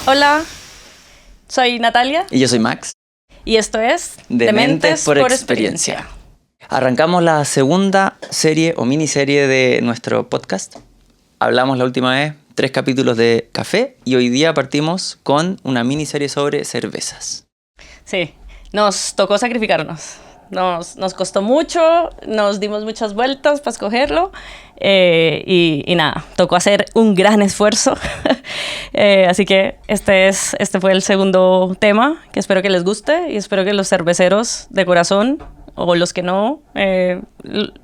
Hola, soy Natalia. Y yo soy Max. Y esto es Dementes por Experiencia. Arrancamos la segunda serie o miniserie de nuestro podcast. Hablamos la última vez 3 capítulos de café y hoy día partimos con una miniserie sobre cervezas. Sí, nos tocó sacrificarnos. Nos costó mucho, nos dimos muchas vueltas para escogerlo y nada, tocó hacer un gran esfuerzo. Así que este fue el segundo tema, que espero que les guste y espero que los cerveceros de corazón o los que no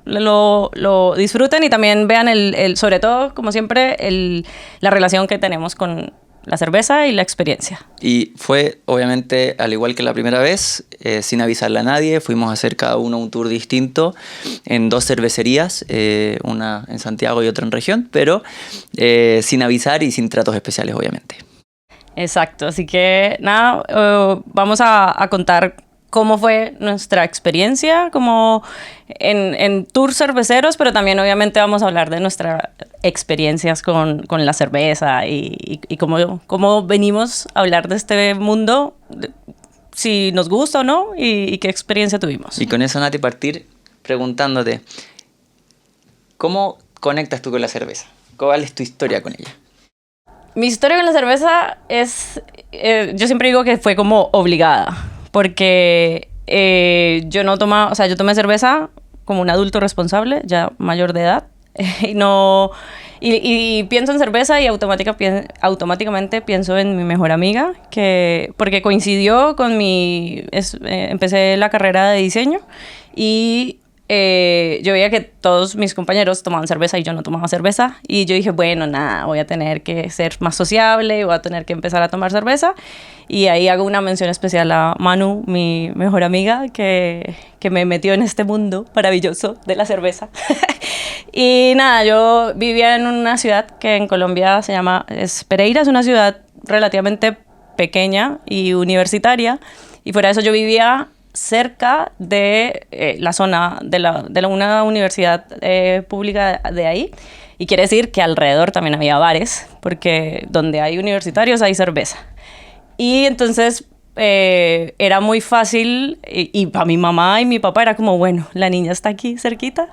lo disfruten y también vean sobre todo, como siempre, la relación que tenemos con la cerveza y la experiencia. Y fue, obviamente, al igual que la primera vez, sin avisarle a nadie, fuimos a hacer cada uno un tour distinto en 2 cervecerías, una en Santiago y otra en región, pero sin avisar y sin tratos especiales, obviamente. Exacto, así que nada, vamos a contar cómo fue nuestra experiencia como en tours cerveceros, pero también obviamente vamos a hablar de nuestras experiencias con la cerveza y cómo venimos a hablar de este mundo, si nos gusta o no y qué experiencia tuvimos. Y con eso, Nati, partir preguntándote, ¿cómo conectas tú con la cerveza? ¿Cuál es tu historia con ella? Mi historia con la cerveza es, yo siempre digo que fue como obligada. Porque yo tomé cerveza como un adulto responsable, ya mayor de edad, y pienso en cerveza y automáticamente pienso en mi mejor amiga, porque coincidió con empecé la carrera de diseño y yo veía que todos mis compañeros tomaban cerveza y yo no tomaba cerveza y yo dije, bueno, nada, voy a tener que ser más sociable, voy a tener que empezar a tomar cerveza y ahí hago una mención especial a Manu, mi mejor amiga, que me metió en este mundo maravilloso de la cerveza. Y nada, yo vivía en una ciudad que en Colombia es Pereira, es una ciudad relativamente pequeña y universitaria y fuera de eso yo vivía cerca de la zona de una universidad pública de ahí y quiere decir que alrededor también había bares porque donde hay universitarios hay cerveza y entonces era muy fácil y para mi mamá y mi papá era como bueno, la niña está aquí cerquita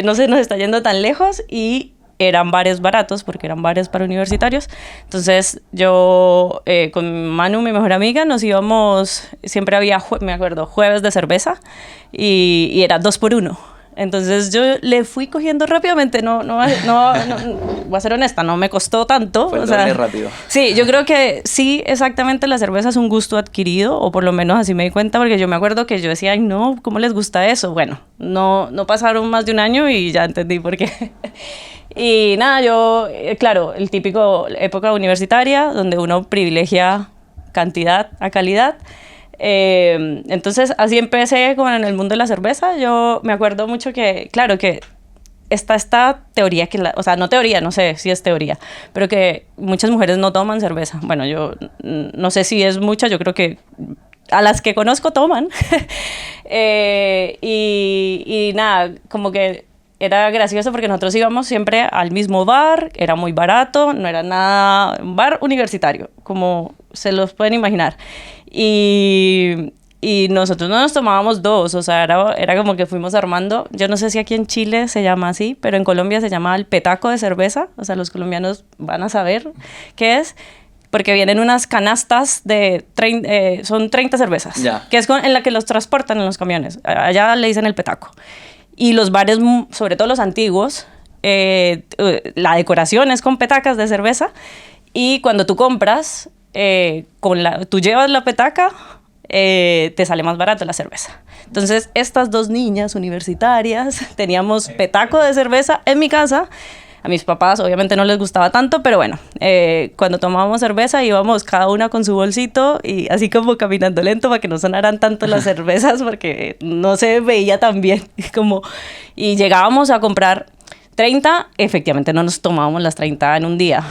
no se nos está yendo tan lejos y eran bares baratos porque eran bares para universitarios. Entonces yo con Manu, mi mejor amiga, nos íbamos, siempre había, me acuerdo, jueves de cerveza y era 2 por 1. Entonces yo le fui cogiendo rápidamente, no, voy a ser honesta, no me costó tanto. Fue doble rápido. Sí, yo creo que sí, exactamente la cerveza es un gusto adquirido, o por lo menos así me di cuenta, porque yo me acuerdo que yo decía, ay no, ¿cómo les gusta eso? Bueno, no pasaron más de un año y ya entendí por qué. Y nada, yo, claro, el típico época universitaria, donde uno privilegia cantidad a calidad. Entonces, así empecé como en el mundo de la cerveza. Yo me acuerdo mucho que, claro, que está esta teoría, o sea, no teoría, no sé si es teoría, pero que muchas mujeres no toman cerveza. Bueno, yo no sé si es mucha, yo creo que a las que conozco toman. Y nada, como que era gracioso porque nosotros íbamos siempre al mismo bar, era muy barato, no era nada, un bar universitario, como se los pueden imaginar. Y nosotros no nos tomábamos 2, o sea, era como que fuimos armando, yo no sé si aquí en Chile se llama así, pero en Colombia se llama el petaco de cerveza, o sea, los colombianos van a saber qué es, porque vienen unas canastas son 30 cervezas, yeah, que es en la que los transportan en los camiones, allá le dicen el petaco. Y los bares, sobre todo los antiguos, la decoración es con petacas de cerveza y cuando tú compras, tú llevas la petaca, te sale más barato la cerveza. Entonces, estas 2 niñas universitarias teníamos petaco de cerveza en mi casa. A mis papás obviamente no les gustaba tanto, pero bueno, cuando tomábamos cerveza íbamos cada una con su bolsito y así como caminando lento para que no sonaran tanto las cervezas porque no se veía tan bien. Y llegábamos a comprar 30, efectivamente no nos tomábamos las 30 en un día.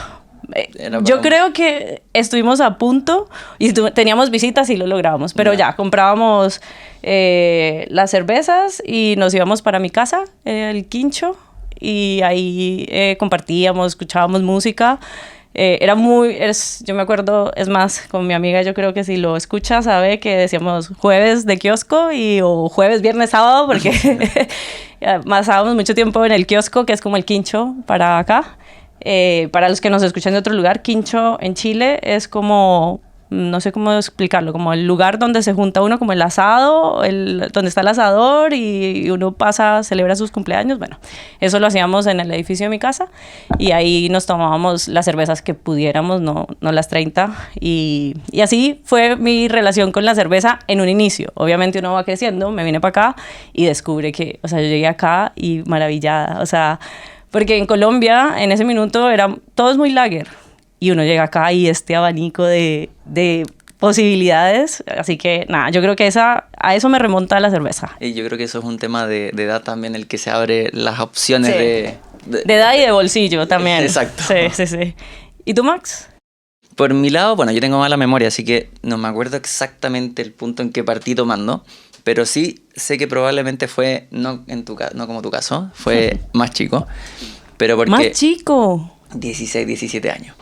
Yo creo que estuvimos a punto y teníamos visitas y lo lográbamos, pero ya comprábamos las cervezas y nos íbamos para mi casa, el Quincho. y ahí compartíamos, escuchábamos música. Yo me acuerdo, es más, con mi amiga, yo creo que si lo escucha sabe que decíamos jueves de kiosco o jueves, viernes, sábado, porque pasábamos mucho tiempo en el kiosco, que es como el quincho para acá. Para los que nos escuchan de otro lugar, quincho en Chile es como, no sé cómo explicarlo, como el lugar donde se junta uno, como el asado, donde está el asador y uno celebra sus cumpleaños. Bueno, eso lo hacíamos en el edificio de mi casa y ahí nos tomábamos las cervezas que pudiéramos, no las 30. Y así fue mi relación con la cerveza en un inicio. Obviamente uno va creciendo, me vine para acá y descubre que, o sea, yo llegué acá y maravillada, o sea, porque en Colombia en ese minuto todo es muy lager. Y uno llega acá y este abanico de posibilidades. Así que, nada, yo creo que a eso me remonta la cerveza. Y yo creo que eso es un tema de edad también, el que se abre las opciones sí. de edad y de bolsillo también. Exacto. Sí. ¿Y tú, Max? Por mi lado, bueno, yo tengo mala memoria, así que no me acuerdo exactamente el punto en que partí tomando. Pero sí sé que probablemente fue, no como tu caso, fue más chico. Pero porque... ¿Más chico? 16, 17 años.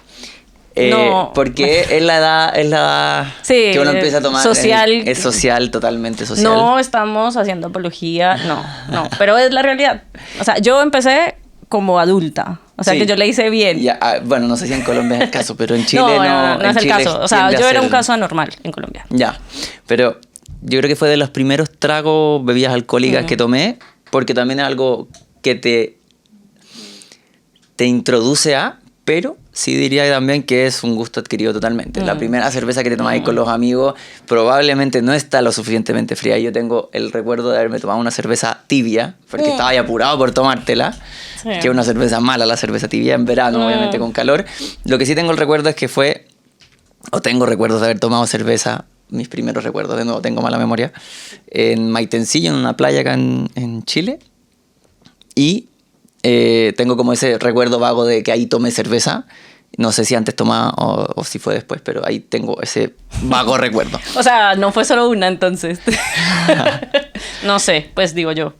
No. Porque es la edad sí, que uno empieza a tomar. Social. Es social, totalmente social. No estamos haciendo apología, no. Pero es la realidad. O sea, yo empecé como adulta. O sea, sí, que yo le hice bien. Ya, bueno, no sé si en Colombia es el caso, pero en Chile no es el caso. O sea, yo era un caso anormal en Colombia. Ya, pero yo creo que fue de los primeros tragos, bebidas alcohólicas que tomé, porque también es algo que te introduce pero sí diría también que es un gusto adquirido totalmente. La primera cerveza que te tomáis con los amigos probablemente no está lo suficientemente fría. Yo tengo el recuerdo de haberme tomado una cerveza tibia, porque estaba ya apurado por tomártela, que es una cerveza mala, la cerveza tibia en verano, obviamente con calor. Lo que sí tengo el recuerdo es que tengo recuerdos de haber tomado cerveza, mis primeros recuerdos, de nuevo tengo mala memoria, en Maitencillo, en una playa acá en Chile. Y tengo como ese recuerdo vago de que ahí tomé cerveza. No sé si antes tomaba o si fue después, pero ahí tengo ese vago recuerdo. O sea, no fue solo una entonces. No sé, pues digo yo.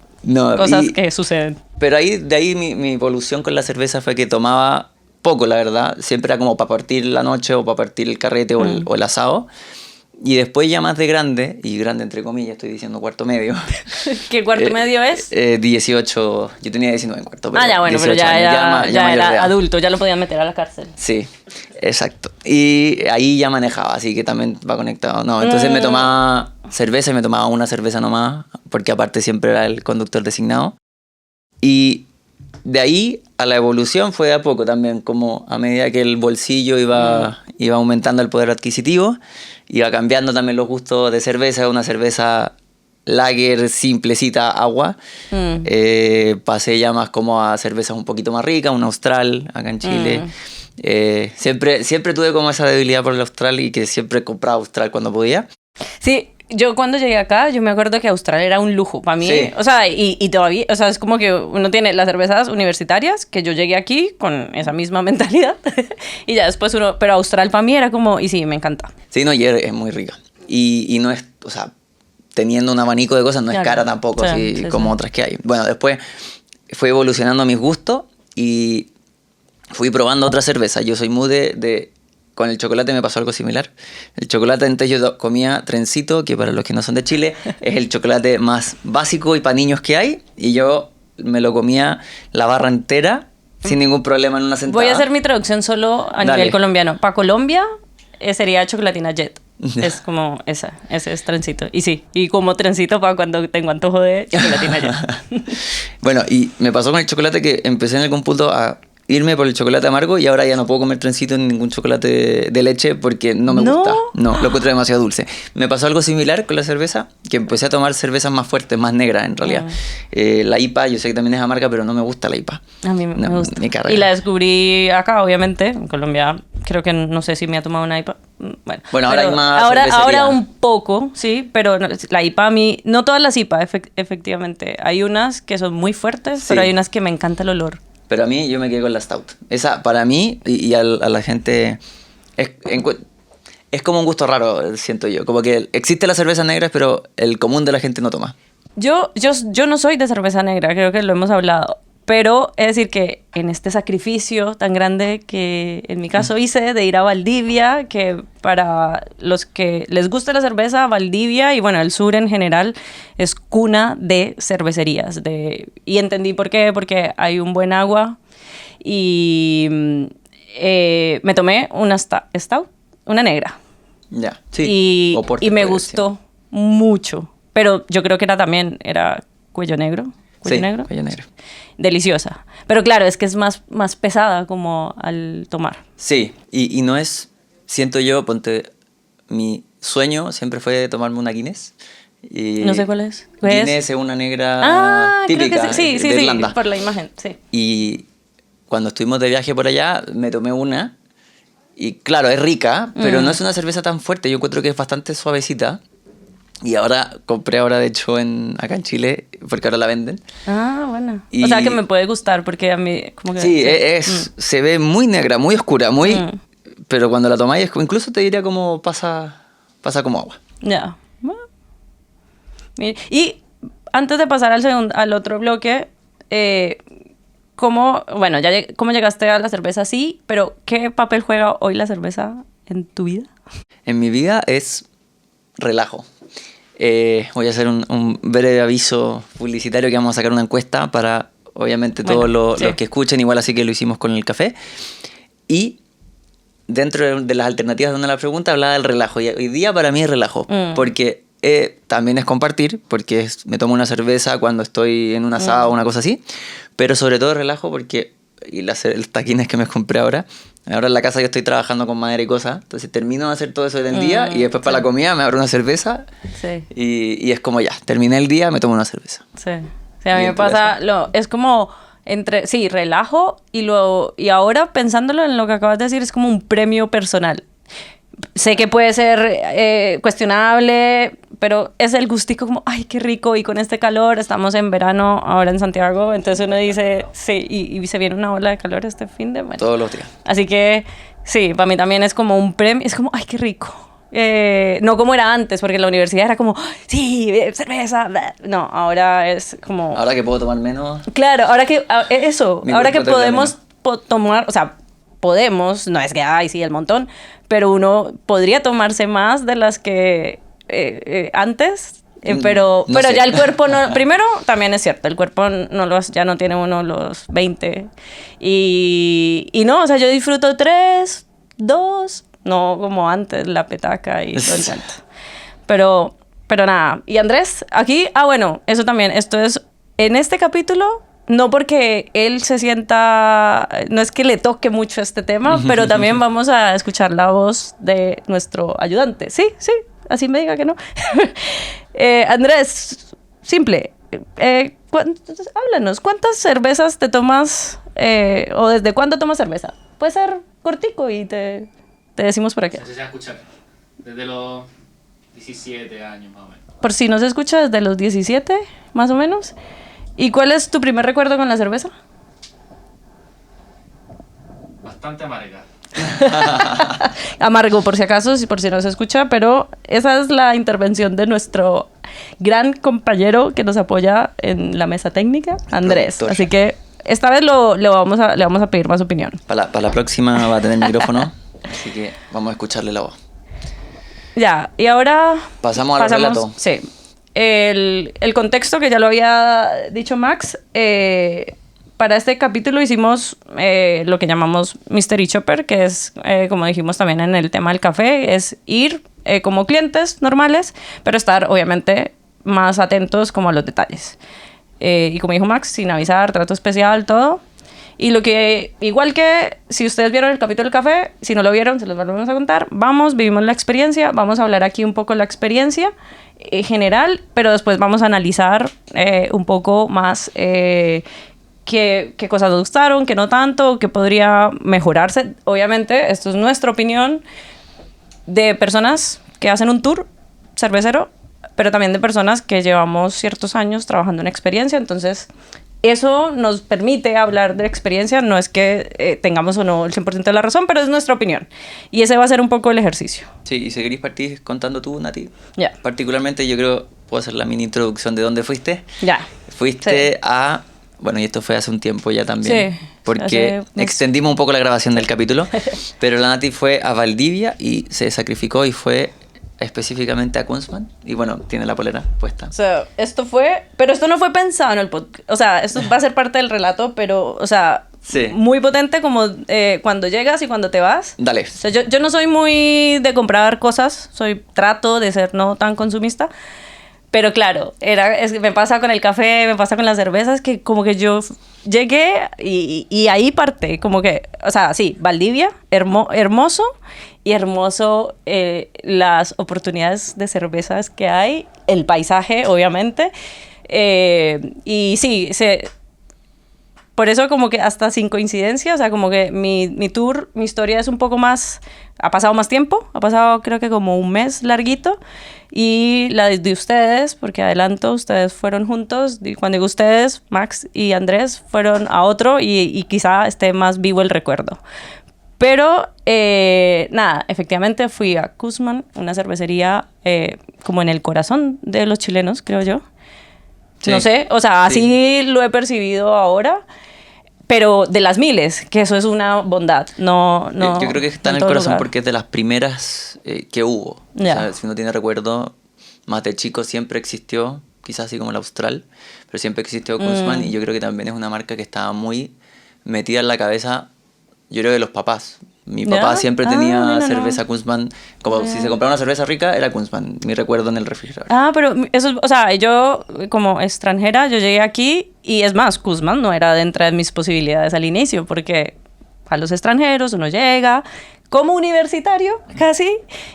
Cosas que suceden. Pero de ahí mi evolución con la cerveza fue que tomaba poco, la verdad. Siempre era como para partir la noche o para partir el carrete o el asado. Y después ya más de grande, y grande entre comillas, estoy diciendo cuarto medio. ¿Qué cuarto medio es? 18, yo tenía 19 en cuarto. Pero ya bueno, pero ya era adulto, ya lo podían meter a la cárcel. Sí, exacto. Y ahí ya manejaba, así que también va conectado. No, entonces me tomaba cerveza y me tomaba una cerveza nomás, porque aparte siempre era el conductor designado. Y de ahí a la evolución fue de a poco también, como a medida que el bolsillo iba aumentando el poder adquisitivo, iba cambiando también los gustos de cerveza, una cerveza lager, simplecita, agua. Pasé ya más como a cervezas un poquito más ricas, un Austral acá en Chile. Siempre tuve como esa debilidad por el Austral y que siempre compraba Austral cuando podía. Sí. Yo cuando llegué acá, yo me acuerdo que Austral era un lujo para mí. Sí. O sea, y todavía, o sea, es como que uno tiene las cervezas universitarias, que yo llegué aquí con esa misma mentalidad, y ya después pero Austral para mí era como, y sí, me encanta. Sí, no, y es muy rica. Y no es, o sea, teniendo un abanico de cosas, no es cara tampoco, así como otras que hay. Bueno, después fui evolucionando mis gustos y fui probando otras cervezas. Yo soy muy con el chocolate me pasó algo similar. El chocolate, antes yo comía trencito, que para los que no son de Chile, es el chocolate más básico y para niños que hay. Y yo me lo comía la barra entera, sin ningún problema en una sentada. Voy a hacer mi traducción solo a nivel colombiano. Para Colombia sería chocolatina Jet. Es como ese es trencito. Y sí, y como trencito para cuando tengo antojo de chocolatina Jet. Bueno, y me pasó con el chocolate que empecé en algún punto a irme por el chocolate amargo y ahora ya no puedo comer trencito ni ningún chocolate de leche porque no me gusta. No, lo encuentro demasiado dulce. Me pasó algo similar con la cerveza, que empecé a tomar cervezas más fuertes, más negras en realidad. La IPA, yo sé que también es amarga, pero no me gusta la IPA. A mí me gusta. Y la descubrí acá, obviamente, en Colombia. Creo que no sé si me ha tomado una IPA. Bueno, ahora hay más ahora un poco, sí, pero la IPA a mí... No todas las IPA, efectivamente. Hay unas que son muy fuertes, pero hay unas que me encanta el olor. Pero a mí, yo me quedé con la Stout. Esa, para mí, y a la gente... Es como un gusto raro, siento yo. Como que existen las cervezas negras, pero el común de la gente no toma. Yo no soy de cerveza negra, creo que lo hemos hablado. Pero es decir que en este sacrificio tan grande que en mi caso hice de ir a Valdivia, que para los que les gusta la cerveza, Valdivia y bueno, el sur en general es cuna de cervecerías. Y entendí por qué, porque hay un buen agua y me tomé una stout, una negra. Ya, sí. Y me gustó mucho, pero yo creo que era cuello negro. Sí, cuello negro. Deliciosa. Pero claro, es que es más pesada como al tomar. Sí, y no es, siento yo, mi sueño siempre fue tomarme una Guinness. Y no sé cuál es. Guinness es una negra típica creo que sí. de Irlanda. Sí, por la imagen, sí. Y cuando estuvimos de viaje por allá, me tomé una. Y claro, es rica, pero no es una cerveza tan fuerte. Yo encuentro que es bastante suavecita. Y compré de hecho acá en Chile, porque ahora la venden. Ah, bueno. O sea que me puede gustar, porque a mí como que... Sí, se ve muy negra, muy oscura, pero cuando la tomáis, incluso te diría como pasa como agua. Ya. Bueno. Y antes de pasar al otro bloque, ¿cómo llegaste a la cerveza? Sí, pero ¿qué papel juega hoy la cerveza en tu vida? En mi vida es relajo. Voy a hacer un breve aviso publicitario, que vamos a sacar una encuesta para, obviamente, todos los que escuchen, igual así que lo hicimos con el café. Y dentro de las alternativas de una de las preguntas hablaba del relajo. Y hoy día para mí es relajo, porque también es compartir, porque me tomo una cerveza cuando estoy en un asado o una cosa así, pero sobre todo relajo porque... Y los taquines que me compré ahora en la casa yo estoy trabajando con madera y cosas, entonces termino de hacer todo eso en el día y después para la comida me abro una cerveza y es como ya, terminé el día, me tomo una cerveza. Sí, a mí me pasa, es como relajo y ahora pensándolo en lo que acabas de decir es como un premio personal. Sé que puede ser cuestionable, pero es el gustico como, ay, qué rico, y con este calor, estamos en verano ahora en Santiago, entonces uno dice, sí, y se viene una ola de calor este fin de semana. Todos los días. Así que, sí, para mí también es como un premio, es como, ay, qué rico. No como era antes, porque en la universidad era como, sí, cerveza, bla. No, ahora es como... Ahora que puedo tomar menos... Claro, ahora que podemos tomar, o sea, podemos, no es que, ay, sí, el montón, pero uno podría tomarse más de las que antes, pero ya el cuerpo no... Primero, también es cierto, el cuerpo ya no tiene uno los 20. Y no, o sea, yo disfruto 3, 2, no como antes, la petaca y todo el tanto. Pero nada. Y Andrés, aquí, bueno, eso también, esto es, en este capítulo... No porque él se sienta, no es que le toque mucho este tema, pero también vamos a escuchar la voz de nuestro ayudante. Sí, así me diga que no. Andrés, simple, háblanos, ¿cuántas cervezas te tomas o desde cuándo tomas cerveza? Puede ser cortico y te decimos por aquí. No sé si escuchar, desde los 17 años más o menos. Por si no se escucha, desde los 17, más o menos. ¿Y cuál es tu primer recuerdo con la cerveza? Bastante amarga. Amargo, por si acaso, por si no se escucha, pero esa es la intervención de nuestro gran compañero que nos apoya en la mesa técnica, Andrés. Productor. Así que esta vez le vamos a pedir más opinión. Para la próxima va a tener micrófono, así que vamos a escucharle la voz. Ya, y ahora... Pasamos al relato. Sí. El contexto que ya lo había dicho Max, para este capítulo hicimos lo que llamamos Mystery Shopper, que es, como dijimos también en el tema del café, es ir como clientes normales, pero estar obviamente más atentos como a los detalles. Y como dijo Max, sin avisar, trato especial, todo. Y igual que si ustedes vieron el capítulo del café, si no lo vieron, se los volvemos a contar. Vivimos la experiencia, vamos a hablar aquí un poco de la experiencia general, pero después vamos a analizar un poco más qué cosas nos gustaron, qué no tanto, qué podría mejorarse. Obviamente, esto es nuestra opinión de personas que hacen un tour cervecero, pero también de personas que llevamos ciertos años trabajando en experiencia, entonces... Eso nos permite hablar de experiencia, no es que tengamos o no el 100% de la razón, pero es nuestra opinión. Y ese va a ser un poco el ejercicio. Sí, y si querés partir contando tú, Nati. Ya. Particularmente yo creo, puedo hacer la mini introducción de dónde fuiste. Ya. Fuiste a bueno, y esto fue hace un tiempo ya también, Sí, porque hace extendimos un poco la grabación del capítulo, pero la Nati fue a Valdivia y se sacrificó y fue específicamente a Kunzman, y bueno, tiene la polera puesta. O sea, pero esto no fue pensado en el podcast, o sea, esto va a ser parte del relato, pero, o sea, Sí. muy potente como cuando llegas y cuando te vas. Dale. O sea, yo no soy muy de comprar cosas, trato de ser no tan consumista, pero claro, me pasa con el café, me pasa con las cervezas, que como que yo llegué y ahí parte, como que, o sea, sí, Valdivia, hermoso, y hermoso las oportunidades de cervezas que hay, el paisaje, obviamente, y sí, por eso como que hasta sin coincidencia, o sea, como que mi tour, mi historia es un poco más, ha pasado más tiempo, ha pasado creo que como un mes larguito, y la de ustedes, porque adelanto, ustedes fueron juntos, y cuando digo ustedes, Max y Andrés fueron a otro y quizá esté más vivo el recuerdo. Pero nada, efectivamente fui a Kunzman, una cervecería como en el corazón de los chilenos, creo yo. Sí. No sé, o sea, así Sí. lo he percibido ahora, pero de las miles, que eso es una bondad, no Yo creo que está en el todo corazón lugar. porque es de las primeras que hubo. Ya. O sea, si uno tiene recuerdo, Mate Chico siempre existió, quizás así como el Austral, pero siempre existió Kunzman, y yo creo que también es una marca que estaba muy metida en la cabeza, yo creo, de los papás. Mi papá ¿Ya? siempre Ah, tenía mira, no. cerveza Kunzman, como si se compraba una cerveza rica, era Kunzman, mi recuerdo en el refrigerador. Ah, pero eso, o sea, yo como extranjera, yo llegué aquí y es más, Kunzman no era dentro de mis posibilidades al inicio, porque a los extranjeros uno llega como universitario, casi,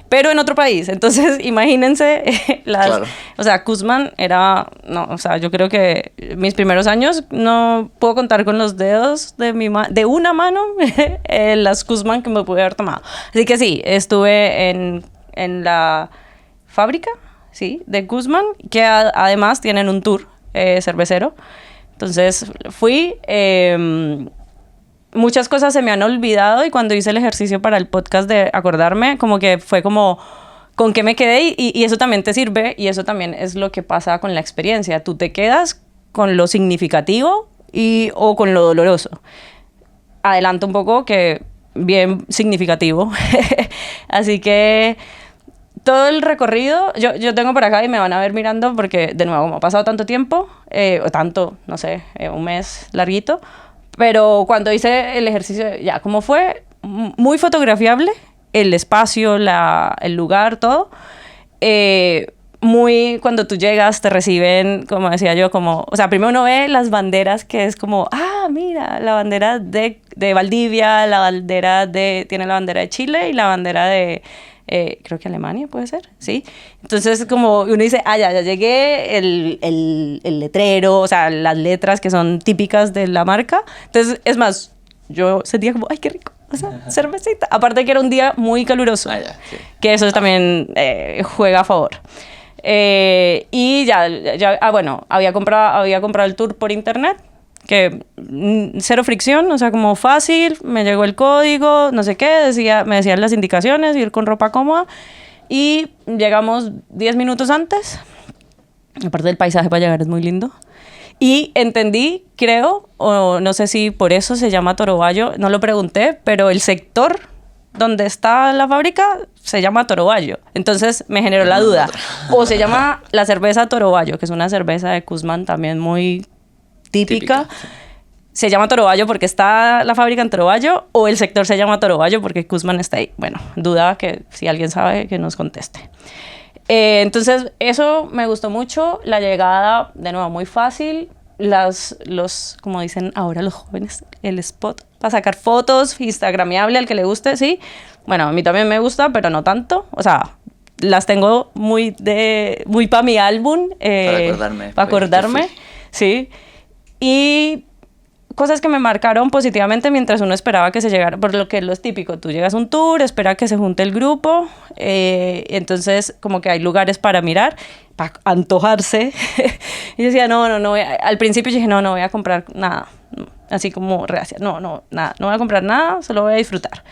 pero en otro país. Entonces, imagínense Claro. o sea, Kunzman era, no, o sea, yo creo que mis primeros años no puedo contar con los dedos de una mano las Kunzman que me pude haber tomado. Así que sí, estuve en la fábrica, sí, de Kunzman, que además tienen un tour cervecero. Entonces fui, muchas cosas se me han olvidado y cuando hice el ejercicio para el podcast de acordarme, como que fue como con qué me quedé y eso también te sirve y eso también es lo que pasa con la experiencia. Tú te quedas con lo significativo o con lo doloroso. Adelanto un poco que bien significativo. Así que todo el recorrido, yo tengo por acá y me van a ver mirando porque, de nuevo, como ha pasado tanto tiempo, o tanto, no sé, un mes larguito, pero cuando hice el ejercicio, ya, como fue muy fotografiable, el espacio, el lugar, todo, cuando tú llegas te reciben, como decía yo, como, o sea, primero uno ve las banderas que es como, mira, la bandera de Valdivia, tiene la bandera de Chile y la bandera de, creo que Alemania, puede ser, ¿sí? Entonces, como uno dice, ya llegué, el letrero, o sea, las letras que son típicas de la marca. Entonces, es más, yo sentía como, ¡ay, qué rico! O sea, cervecita. Aparte que era un día muy caluroso, Sí. que eso también juega a favor. Y bueno, había comprado el tour por internet, que cero fricción, o sea, como fácil, me llegó el código, no sé qué, me decían las indicaciones, ir con ropa cómoda, y llegamos 10 minutos antes, aparte del paisaje para llegar es muy lindo, y entendí, creo, o no sé si por eso se llama Torobayo, no lo pregunté, pero el sector donde está la fábrica se llama Torobayo. Entonces me generó la duda. O se llama la cerveza Torobayo, que es una cerveza de Kunzman también muy típica. Sí. Se llama Torobayo porque está la fábrica en Torobayo, o el sector se llama Torobayo porque Kunzman está ahí. Bueno, duda que si alguien sabe que nos conteste. Entonces eso me gustó mucho. La llegada, de nuevo, muy fácil. Como dicen ahora los jóvenes, el spot para sacar fotos, instagramiable al que le guste, sí. Bueno, a mí también me gusta, pero no tanto. O sea, las tengo muy para mi álbum. Para acordarme, sí. Y cosas que me marcaron positivamente mientras uno esperaba que se llegara, por lo que es lo típico, tú llegas a un tour, espera que se junte el grupo, entonces como que hay lugares para mirar, para antojarse, y yo decía, no, al principio yo dije, no voy a comprar nada, así como reacia, nada, no voy a comprar nada, solo voy a disfrutar.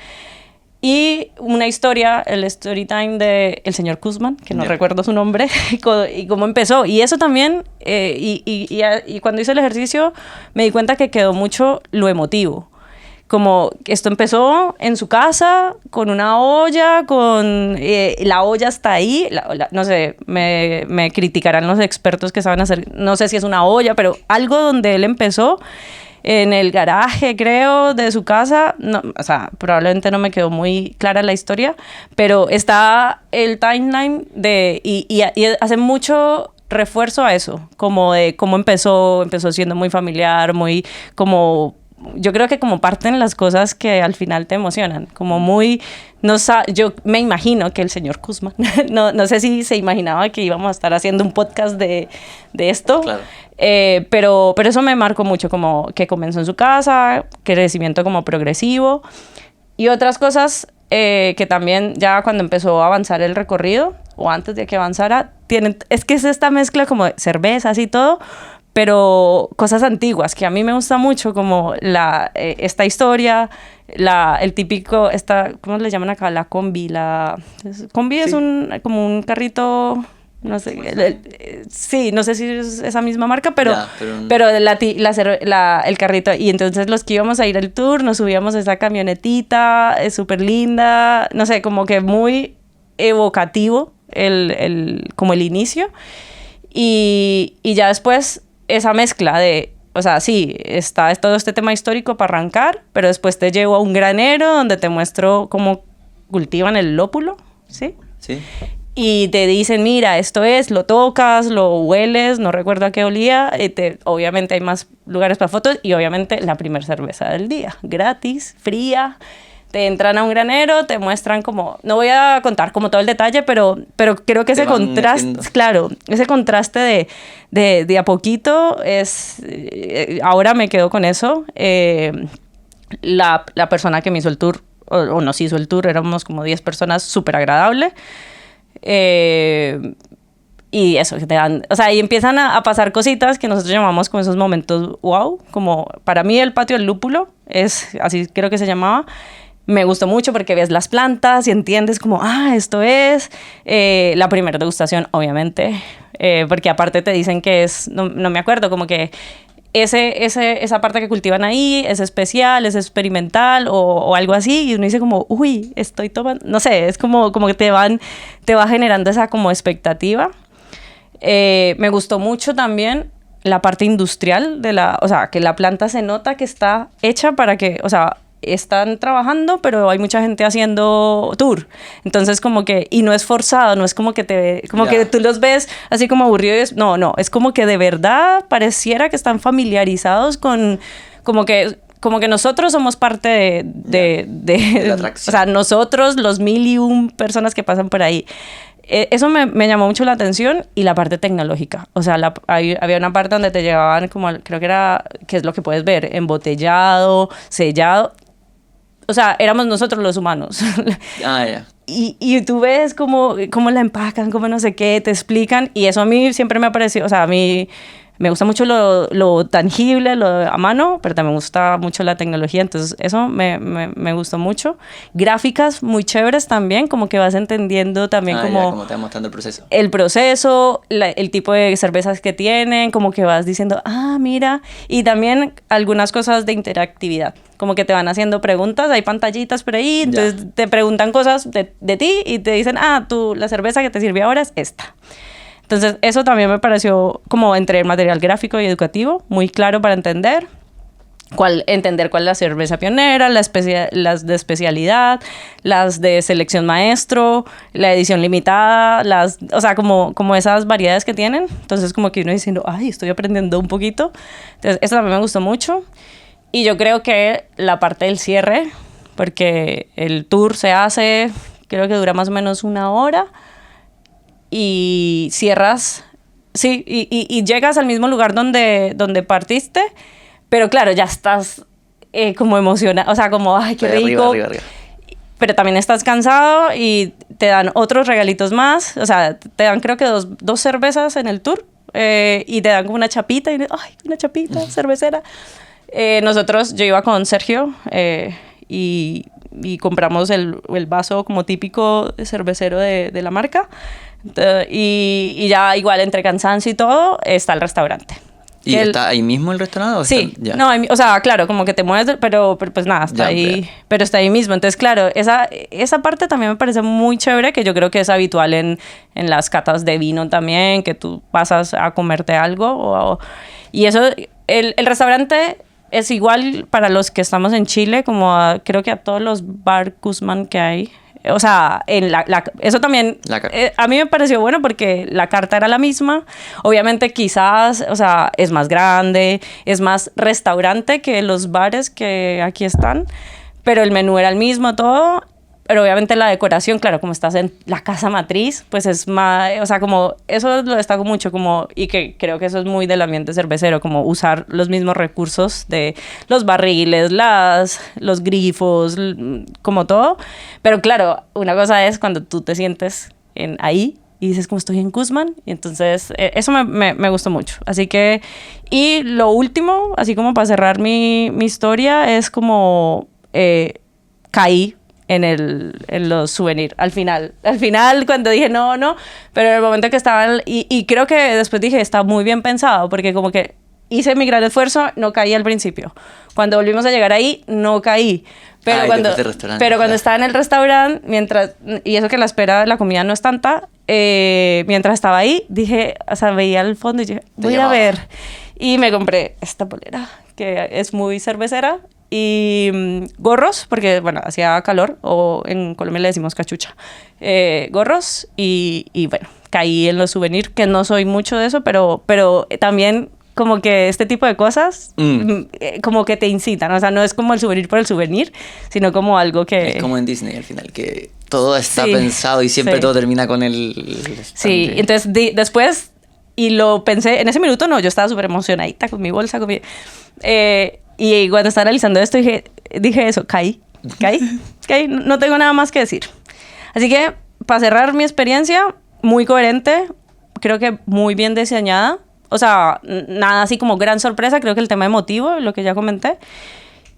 Y una historia, el story time de el señor Kuzman, que no recuerdo su nombre, y cómo empezó. Y eso también, y cuando hice el ejercicio, me di cuenta que quedó mucho lo emotivo. Como esto empezó en su casa, con una olla, la olla está ahí, no sé, me criticarán los expertos que saben hacer, no sé si es una olla, pero algo donde él empezó, en el garaje, creo, de su casa. No, o sea, probablemente no me quedó muy clara la historia, pero está el timeline y hace mucho refuerzo a eso, como de cómo empezó siendo muy familiar, muy como... Yo creo que como parten las cosas que al final te emocionan, como muy... yo me imagino que el señor Kuzman, no sé si se imaginaba que íbamos a estar haciendo un podcast de esto, Claro. Pero eso me marcó mucho, como que comenzó en su casa, crecimiento como progresivo, y otras cosas que también ya cuando empezó a avanzar el recorrido, o antes de que avanzara, es que es esta mezcla como de cervezas y todo, pero cosas antiguas que a mí me gusta mucho, como esta historia, el típico, ¿cómo le llaman acá? La combi. Combi sí. Es como un carrito, no sé, sí, no sé si es esa misma marca, pero el carrito. Y entonces los que íbamos a ir al tour, nos subíamos a esa camionetita, es súper linda, no sé, como que muy evocativo como el inicio. Y ya después esa mezcla de, o sea, sí, es todo este tema histórico para arrancar, pero después te llevo a un granero donde te muestro cómo cultivan el lópulo, ¿sí? Sí. Y te dicen, mira, esto es, lo tocas, lo hueles, no recuerdo a qué olía, obviamente hay más lugares para fotos y obviamente la primera cerveza del día, gratis, fría. Te entran a un granero, te muestran como... No voy a contar como todo el detalle, pero creo que ese contraste... Metiendo. Claro, ese contraste de a poquito es... ahora me quedo con eso. La persona que me hizo el tour, o nos hizo el tour, éramos como 10 personas, súper agradable. Y eso, que te dan... O sea, y empiezan a pasar cositas que nosotros llamamos como esos momentos wow. Como para mí el patio del lúpulo, así creo que se llamaba. Me gustó mucho porque ves las plantas y entiendes como, esto es la primera degustación, obviamente, porque aparte te dicen que no me acuerdo, como que esa parte que cultivan ahí es especial, es experimental o algo así, y uno dice como, uy, estoy tomando, no sé, es como que te va generando esa como expectativa. Me gustó mucho también la parte industrial o sea, que la planta se nota que está hecha para que, o sea, están trabajando, pero hay mucha gente haciendo tour. Entonces, como que... Y no es forzado, no es como que que tú los ves así como aburridos. No, es como que de verdad pareciera que están familiarizados con... Como que nosotros somos parte de la atracción. O sea, nosotros, los 1001 personas que pasan por ahí. Eso me llamó mucho la atención, y la parte tecnológica. O sea, había una parte donde te llevaban como, creo que era, que es lo que puedes ver, embotellado, sellado. O sea, éramos nosotros los humanos. Ya. Y tú ves cómo la empacan, cómo no sé qué, te explican. Y eso a mí siempre me ha parecido, o sea, a mí me gusta mucho lo tangible, lo a mano, pero también me gusta mucho la tecnología. Entonces, eso me gustó mucho. Gráficas muy chéveres también, como que vas entendiendo también como te va mostrando el proceso. El proceso, el tipo de cervezas que tienen, como que vas diciendo, mira. Y también algunas cosas de interactividad. Como que te van haciendo preguntas, hay pantallitas por ahí, entonces te preguntan cosas de ti y te dicen, la cerveza que te sirvió ahora es esta. Entonces, eso también me pareció como entre el material gráfico y educativo, muy claro para entender cuál es la cerveza pionera, las de especialidad, las de selección maestro, la edición limitada, o sea, como esas variedades que tienen. Entonces, como que uno diciendo, estoy aprendiendo un poquito. Entonces, eso también me gustó mucho. Y yo creo que la parte del cierre, porque el tour se hace, creo que dura más o menos 1 hora, y cierras, sí, y llegas al mismo lugar donde partiste, pero claro, ya estás como emocionado, o sea, como, qué rico. Arriba. Pero también estás cansado y te dan otros regalitos más, o sea, te dan creo que dos cervezas en el tour, y te dan como una chapita, y una chapita cervecera. Yo iba con Sergio, y y compramos el vaso como típico cervecero de la marca. Y ya igual entre cansancio y todo está el restaurante. ¿Y está ahí mismo el restaurante? ¿O Sí, ya? no, o sea, claro, como que te mueves, pero pues nada, está Ya, ahí, ya. pero está ahí mismo. Entonces, claro, esa parte también me parece muy chévere, que yo creo que es habitual en las catas de vino también, que tú pasas a comerte algo. Y eso, el restaurante es igual para los que estamos en Chile, como creo que a todos los bar Guzmán que hay. O sea, eso también a mí me pareció bueno porque la carta era la misma. Obviamente quizás, o sea, es más grande, es más restaurante que los bares que aquí están, pero el menú era el mismo, todo. Pero obviamente la decoración, claro, como estás en la casa matriz, pues es más, o sea, como eso lo destaco mucho, como, y que creo que eso es muy del ambiente cervecero, como usar los mismos recursos de los barriles, los grifos, como todo. Pero claro, una cosa es cuando tú te sientes ahí y dices como estoy en Guzmán, y entonces eso me gustó mucho. Así que, y lo último, así como para cerrar mi historia, es como caí en los souvenirs. Al final, cuando dije no, pero en el momento que estaban, y creo que después dije, está muy bien pensado, porque como que hice mi gran esfuerzo, no caí al principio. Cuando volvimos a llegar ahí, no caí. Pero cuando estaba en el restaurante, y eso que la espera de la comida no es tanta, mientras estaba ahí, dije, o sea, veía al fondo y dije, voy a ver. Y me compré esta polera, que es muy cervecera, y gorros, porque, bueno, hacía calor, o en Colombia le decimos cachucha, gorros, y bueno, caí en los souvenirs, que no soy mucho de eso, pero también como que este tipo de cosas como que te incitan, o sea, no es como el souvenir por el souvenir, sino como algo que... Es como en Disney al final, que todo está pensado y siempre todo termina con el sí, entonces después, y lo pensé, en ese minuto no, yo estaba súper emocionadita con mi bolsa, y cuando estaba analizando esto dije eso, caí, no tengo nada más que decir. Así que, para cerrar mi experiencia, muy coherente, creo que muy bien diseñada. O sea, nada así como gran sorpresa, creo que el tema emotivo, lo que ya comenté.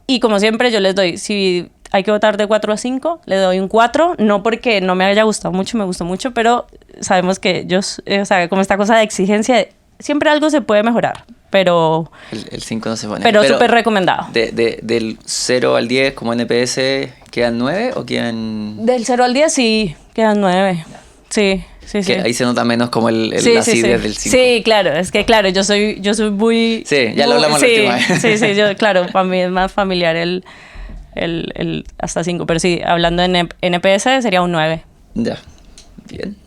Y como siempre yo les doy, si hay que votar de 4 a 5, le doy un 4, no porque no me haya gustado mucho, me gustó mucho, pero sabemos que o sea, como esta cosa de exigencia, siempre algo se puede mejorar, pero... El 5 no se pone. Pero súper recomendado. Del 0 al 10 como NPS, ¿quedan 9 o quedan...? Del 0 al 10 sí, quedan 9. Sí. Que ahí se nota menos como la acidez del 5. Sí, claro, es que claro, yo soy muy... Sí, ya lo hablamos la última vez. Sí, yo, claro, para mí es más familiar el hasta 5, pero sí, hablando en NPS sería un 9. Ya, bien.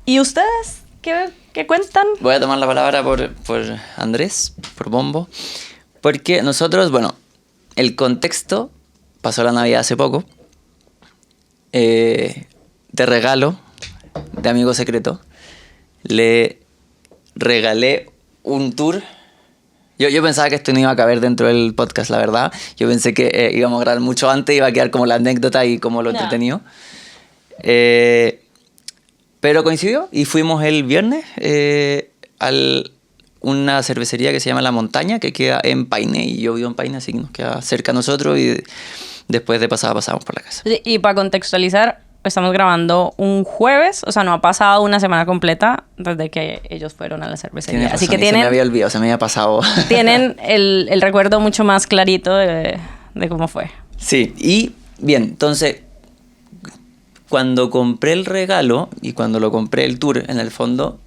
¿Y ustedes qué cuentan? Voy a tomar la palabra por Andrés, por Bombo, porque nosotros, bueno, el contexto, pasó la Navidad hace poco, de regalo, de amigo secreto, le regalé un tour. Yo pensaba que esto no iba a caber dentro del podcast, la verdad. Yo pensé que íbamos a grabar mucho antes, iba a quedar como la anécdota y como lo entretenido. Pero coincidió y fuimos el viernes a una cervecería que se llama La Montaña, que queda en Paine, y yo vivo en Paine, así que nos queda cerca a nosotros, y después de pasada pasamos por la casa. Y para contextualizar, estamos grabando un jueves, o sea, no ha pasado una semana completa desde que ellos fueron a la cervecería. Así que tienen... Se me había olvidado, se me había pasado. Tienen el recuerdo mucho más clarito de cómo fue. Sí, y bien, entonces, cuando compré el regalo y cuando lo compré el tour, en el fondo,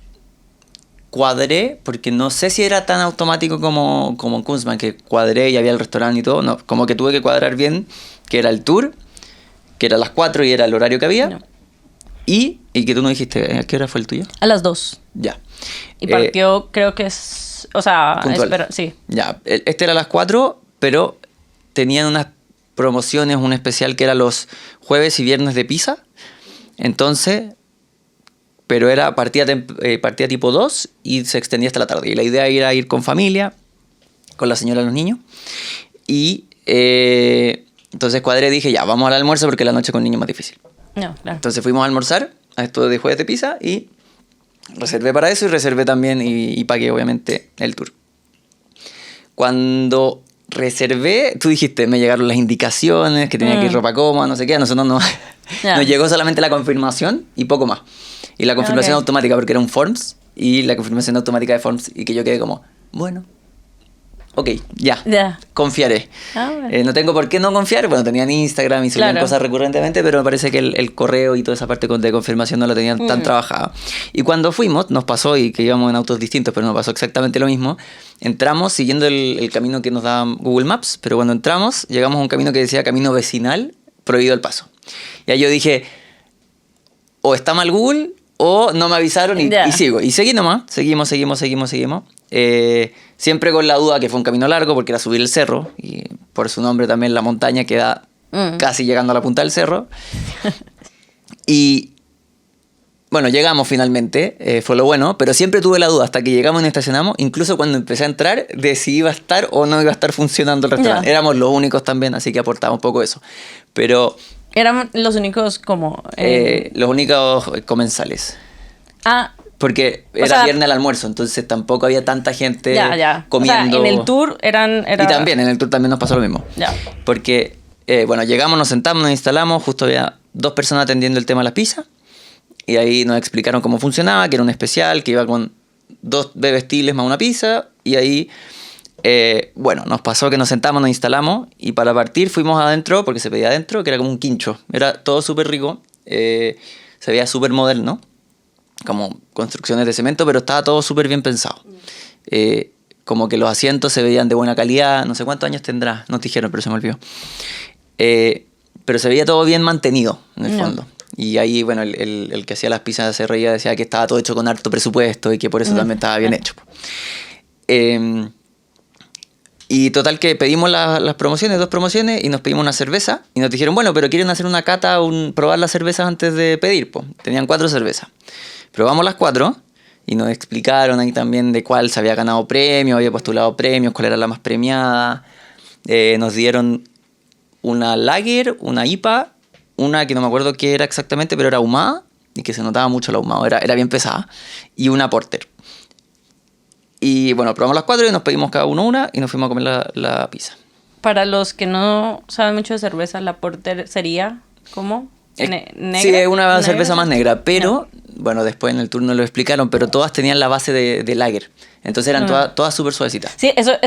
cuadré, porque no sé si era tan automático como en Kunzman, que cuadré y había el restaurante y todo, no, como que tuve que cuadrar bien, que era el tour, que era a las 4 y era el horario que había. No. Y que tú no dijiste, ¿a qué hora fue el tuyo? A las 2. Ya. Y partió, creo que es... O sea, sí. Ya, este era a las 4, pero tenían unas promociones, un especial que era los jueves y viernes de pizza. Entonces, pero era partida tipo 2 y se extendía hasta la tarde. Y la idea era ir con familia, con la señora y los niños. Y... entonces cuadré, dije, ya, vamos al almuerzo porque la noche con niños es más difícil. No, claro. Entonces fuimos a almorzar a esto de jueves de pizza y reservé para eso y reservé también y pagué obviamente el tour. Cuando reservé, tú dijiste, me llegaron las indicaciones, que tenía que ir ropa cómoda, no sé qué, a nosotros no. Ya. Nos llegó solamente la confirmación y poco más. Y la confirmación Ok. automática, porque era un Forms, y la confirmación automática de Forms, y que yo quedé como, bueno, ok, ya, Ya. confiaré. Ah, bueno. No tengo por qué no confiar, bueno, tenían Instagram y subían Claro. cosas recurrentemente, pero me parece que el correo y toda esa parte de confirmación no lo tenían tan trabajado. Y cuando fuimos, nos pasó, y que íbamos en autos distintos, pero nos pasó exactamente lo mismo, entramos siguiendo el camino que nos daba Google Maps, pero cuando entramos, llegamos a un camino que decía camino vecinal, prohibido el paso. Y ahí yo dije, o está mal Google, o no me avisaron y, Ya. y sigo. Y seguí nomás, seguimos. Siempre con la duda que fue un camino largo porque era subir el cerro, y por su nombre también la montaña queda casi llegando a la punta del cerro. Y bueno, llegamos finalmente, fue lo bueno, pero siempre tuve la duda hasta que llegamos y nos estacionamos, incluso cuando empecé a entrar, de si iba a estar o no iba a estar funcionando el restaurante. Ya. Éramos los únicos también, así que aportaba un poco eso. Pero Eran los únicos como... los únicos comensales. Ah, Porque O era sea, viernes al almuerzo, entonces tampoco había tanta gente ya. comiendo. O sea, en el tour era... Y también, en el tour también nos pasó lo mismo. Ya. Porque, bueno, llegamos, nos sentamos, nos instalamos, justo había 2 personas atendiendo el tema de la pizza. Y ahí nos explicaron cómo funcionaba, que era un especial, que iba con 2 bebestibles más una pizza. Y ahí, bueno, nos pasó que nos sentamos, nos instalamos. Y para partir fuimos adentro, porque se pedía adentro, que era como un quincho. Era todo súper rico, se veía súper moderno, como construcciones de cemento, pero estaba todo súper bien pensado. Como que los asientos se veían de buena calidad, no sé cuántos años tendrá, no te dijeron, pero se me olvidó. Pero se veía todo bien mantenido, en el fondo. Y ahí, bueno, el que hacía las pizzas se reía, decía que estaba todo hecho con harto presupuesto y que por eso también estaba bien hecho. Y total que pedimos las promociones, 2 promociones, y nos pedimos una cerveza. Y nos dijeron, bueno, pero ¿quieren hacer una cata, probar las cervezas antes de pedir? Po. Tenían 4 cervezas. Probamos las 4 y nos explicaron ahí también de cuál se había ganado premio, había postulado premios, cuál era la más premiada. Nos dieron una Lager, una IPA, una que no me acuerdo qué era exactamente, pero era ahumada y que se notaba mucho el ahumado, era bien pesada, y una Porter. Y bueno, probamos las 4 y nos pedimos cada uno una y nos fuimos a comer la pizza. Para los que no saben mucho de cerveza, la Porter sería ¿cómo? ¿Negra? Sí, es una ¿Negra? cerveza más negra, pero bueno, después en el tour no lo explicaron, pero todas tenían la base de lager. Entonces eran todas súper suavecitas. Sí, eso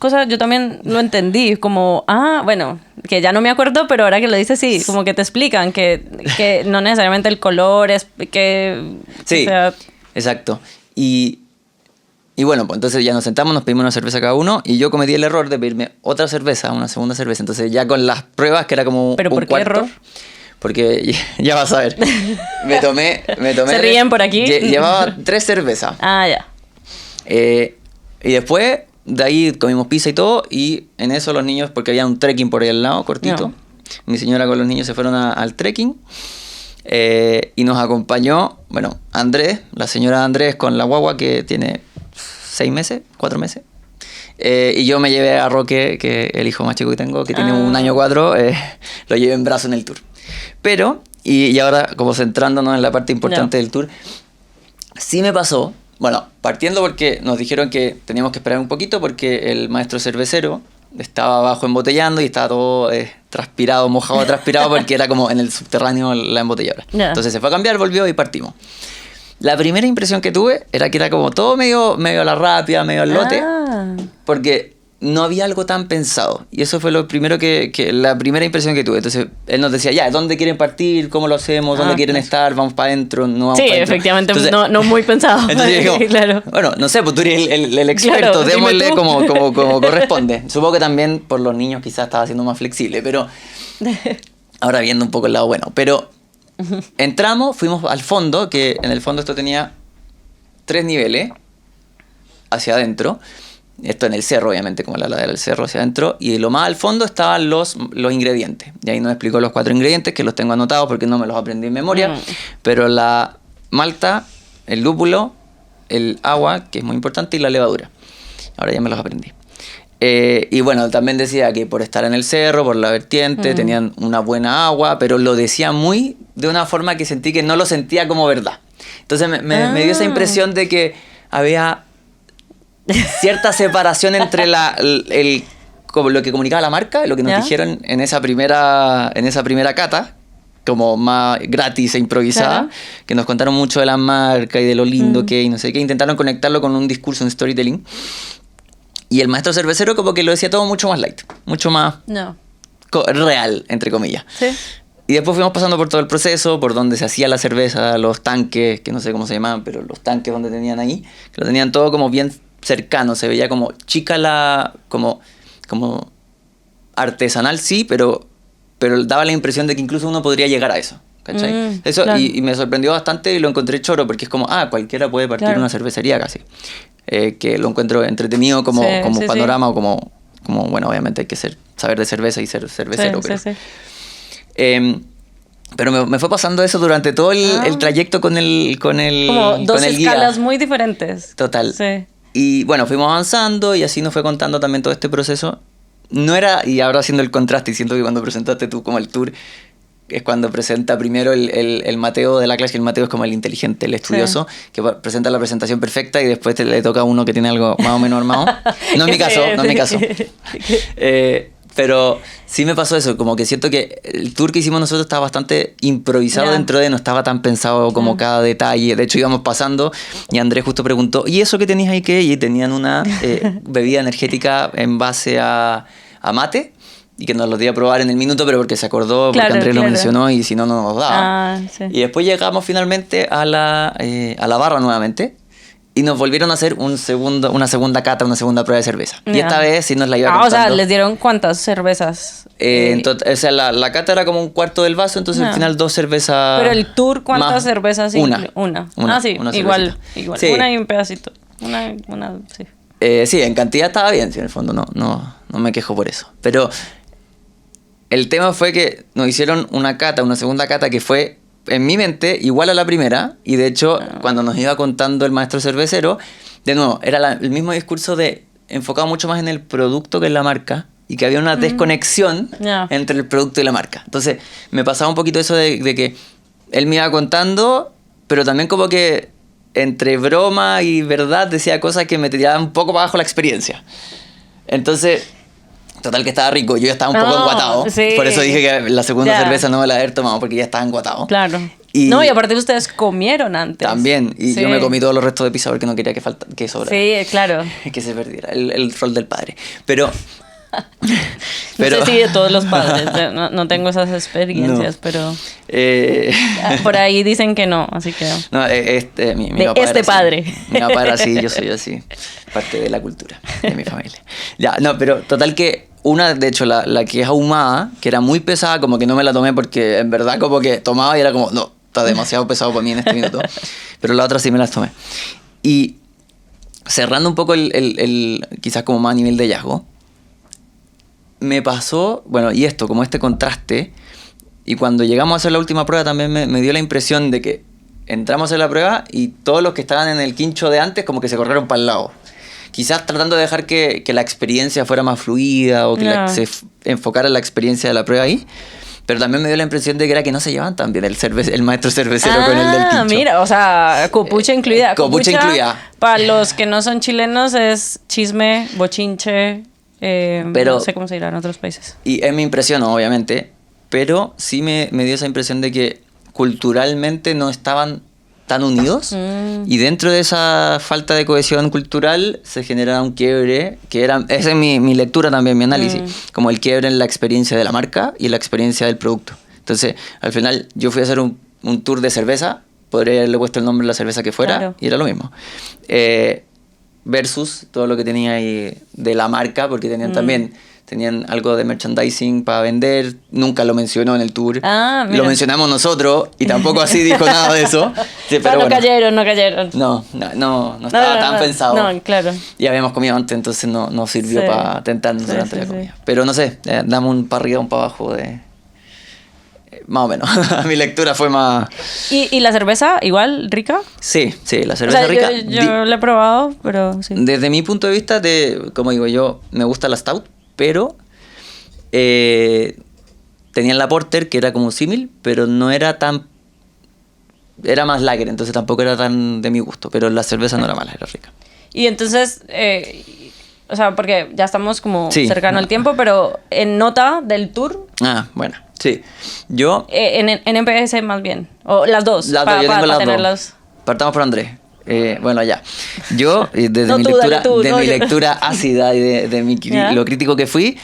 cosa yo también lo entendí, como, bueno, que ya no me acuerdo, pero ahora que lo dices, sí, como que te explican que no necesariamente el color es que... Sí, o sea, exacto. Y bueno, pues entonces ya nos sentamos, nos pedimos una cerveza cada uno, y yo cometí el error de pedirme otra cerveza, una segunda cerveza. Entonces ya con las pruebas, que era como ¿Pero un por qué cuarto, error? porque ya vas a ver. Me tomé Se ríen por aquí. Llevaba 3 cervezas. ya. Y después de ahí comimos pizza y todo, y en eso los niños, porque había un trekking por ahí al lado, cortito, No. mi señora con los niños se fueron al trekking, y nos acompañó, bueno, Andrés, la señora Andrés con la guagua que tiene 6 meses, 4 meses. Y yo me llevé a Roque, que el hijo más chico que tengo, que tiene 1 año 4, lo llevé en brazo en el tour. Pero, y ahora como centrándonos en la parte importante del tour, sí me pasó, bueno, partiendo porque nos dijeron que teníamos que esperar un poquito porque el maestro cervecero estaba abajo embotellando y estaba todo transpirado, mojado, transpirado, porque era como en el subterráneo la embotelladora. Ya. Entonces se fue a cambiar, volvió y partimos. La primera impresión que tuve era que era como todo medio a la rápida, medio al lote, porque no había algo tan pensado. Y eso fue lo primero la primera impresión que tuve. Entonces él nos decía, ya, ¿dónde quieren partir? ¿Cómo lo hacemos? ¿Dónde quieren estar? ¿Vamos para adentro? ¿No vamos Sí, para adentro? efectivamente, Entonces, no muy pensado. entonces digo, Claro. bueno, no sé, pues tú eres el experto, Claro, dime démosle tú. como corresponde. Supongo que también por los niños quizás estaba siendo más flexible, pero ahora viendo un poco el lado bueno. Pero entramos, fuimos al fondo, que en el fondo esto tenía 3 niveles hacia adentro. Esto en el cerro, obviamente, como la ladera del cerro hacia adentro. Y lo más al fondo estaban los ingredientes. Y ahí nos explicó los 4 ingredientes, que los tengo anotados porque no me los aprendí en memoria. Pero la malta, el lúpulo, el agua, que es muy importante, y la levadura. Ahora ya me los aprendí. Y bueno, también decía que por estar en el cerro, por la vertiente, tenían una buena agua, pero lo decía de una forma que sentí que no lo sentía como verdad. Entonces me dio esa impresión de que había cierta separación entre como lo que comunicaba la marca, lo que nos ¿Ya? dijeron en esa primera cata, como más gratis e improvisada, Claro. que nos contaron mucho de la marca y de lo lindo que y no sé qué, intentaron conectarlo con un discurso, un storytelling. Y el maestro cervecero como que lo decía todo mucho más light, mucho más No. real, entre comillas. Sí. Y después fuimos pasando por todo el proceso, por donde se hacía la cerveza, los tanques, que no sé cómo se llamaban, pero los tanques donde tenían ahí, que lo tenían todo como bien cercano, se veía como chica como artesanal, sí, pero daba la impresión de que incluso uno podría llegar a eso. ¿Cachai? Eso, claro. y me sorprendió bastante y lo encontré choro, porque es como, cualquiera puede partir Claro. una cervecería casi. Que lo encuentro entretenido como Sí, sí, panorama o como, bueno, obviamente hay que saber de cerveza y ser cervecero. Sí, pero, sí, sí. Pero me fue pasando eso durante todo el trayecto con el Como dos con el guía. escalas muy diferentes. Total. Sí. Y bueno, fuimos avanzando y así nos fue contando también todo este proceso. No era, y ahora haciendo el contraste, y siento que cuando presentaste tú como el tour, es cuando presenta primero el Mateo de la clase, y el Mateo es como el inteligente, el estudioso, que presenta la presentación perfecta y después le toca a uno que tiene algo más o menos armado. No en mi caso, no en mi caso. Pero sí me pasó eso, como que siento que el tour que hicimos nosotros estaba bastante improvisado Ya. dentro de, no estaba tan pensado como cada detalle. De hecho íbamos pasando y Andrés justo preguntó, ¿y eso que tenéis ahí qué? Y tenían una bebida energética en base a mate y que nos lo dio a probar en el minuto, pero porque se acordó, Claro, porque Andrés lo claro. mencionó y si no, no nos daba. Ah, sí. Y después llegamos finalmente a la barra nuevamente. Y nos volvieron a hacer una segunda cata, una segunda prueba de cerveza. Y Ya. esta vez sí nos la iba O sea, contando. ¿les dieron cuántas cervezas? O sea, la cata era como un cuarto del vaso, entonces No. al final 2 cervezas. Pero el tour, ¿cuántas más cervezas? Una. Una. Una, Sí, una igual. cervecita. Sí. Una y un pedacito. Sí. Sí, en cantidad estaba bien, sí, en el fondo no me quejo por eso. Pero el tema fue que nos hicieron una segunda cata que fue, en mi mente, igual a la primera. Y de hecho, cuando nos iba contando el maestro cervecero, de nuevo, era el mismo discurso enfocado mucho más en el producto que en la marca. Y que había una desconexión Ya. entre el producto y la marca. Entonces, me pasaba un poquito eso de que él me iba contando, pero también como que entre broma y verdad decía cosas que me tiraban un poco para abajo la experiencia. Entonces, total que estaba rico. Yo ya estaba un poco enguatado. Sí. Por eso dije que la segunda Ya. cerveza no me la había tomado, porque ya estaba enguatado. Claro. Y no, y aparte ustedes comieron antes. también. Y Sí. yo me comí todos los restos de pizza porque no quería que sobrara. Sí, claro. Que se perdiera. El rol del padre. Pero... No sé si de todos los padres. No tengo esas experiencias, No. pero eh, por ahí dicen que no, así que... No, mi De papá era este así. padre. Mi papá era así, yo soy así. Parte de la cultura de mi familia. Ya, no, pero total que una, de hecho, la que es ahumada, que era muy pesada, como que no me la tomé porque en verdad como que tomaba y era como, no, está demasiado pesado para mí en este minuto. Pero la otra sí me las tomé. Y cerrando un poco quizás como más a nivel de hallazgo, me pasó, bueno, y esto, como este contraste, y cuando llegamos a hacer la última prueba también me dio la impresión de que entramos a hacer la prueba y todos los que estaban en el quincho de antes como que se corrieron para el lado. Quizás tratando de dejar que la experiencia fuera más fluida o que No. se enfocara en la experiencia de la prueba ahí. Pero también me dio la impresión de que era que no se llevaban tan bien el maestro cervecero con el del quincho. Mira, o sea, copucha incluida. Copucha incluida. Para los que no son chilenos es chisme, bochinche, Pero- no sé cómo se dirá en otros países. Y me impresionó, obviamente, pero sí me dio esa impresión de que culturalmente no estaban tan unidos y dentro de esa falta de cohesión cultural se generaba un quiebre, esa es mi lectura también, mi análisis, como el quiebre en la experiencia de la marca y la experiencia del producto. Entonces, al final yo fui a hacer un tour de cerveza, podría haberle puesto el nombre de la cerveza que fuera, Claro. y era lo mismo. Versus todo lo que tenía ahí de la marca, porque tenían algo de merchandising para vender, nunca lo mencionó en el tour. Ah, mira. Lo mencionamos nosotros y tampoco así dijo nada de eso. Sí, O sea, pero no bueno. cayeron, no cayeron. No estaba tan pensado. No, claro. Y habíamos comido antes, entonces no sirvió Sí. para tentarnos Sí, durante sí, la sí. comida. Pero no sé, damos un para arriba, un para abajo de... más o menos. Mi lectura fue más... ¿Y la cerveza igual rica? Sí, la O cerveza sea, rica. yo la he probado, pero sí. Desde mi punto de vista, como digo yo, me gusta la Stout, pero tenían la Porter, que era como símil, pero no era tan... Era más lager, entonces tampoco era tan de mi gusto, pero la cerveza no era mala, era rica. Y entonces, o sea, porque ya estamos como Sí. cercano al tiempo, pero en nota del tour, Bueno, sí. Yo... en NPS más bien, o las dos, Las dos, para yo tengo las dos. tenerlas. Partamos por Andrés. Bueno, ya. Yo, desde No, mi tú, lectura, dale tú, de no, mi yo. lectura ácida y de ¿Ya? lo crítico que fui,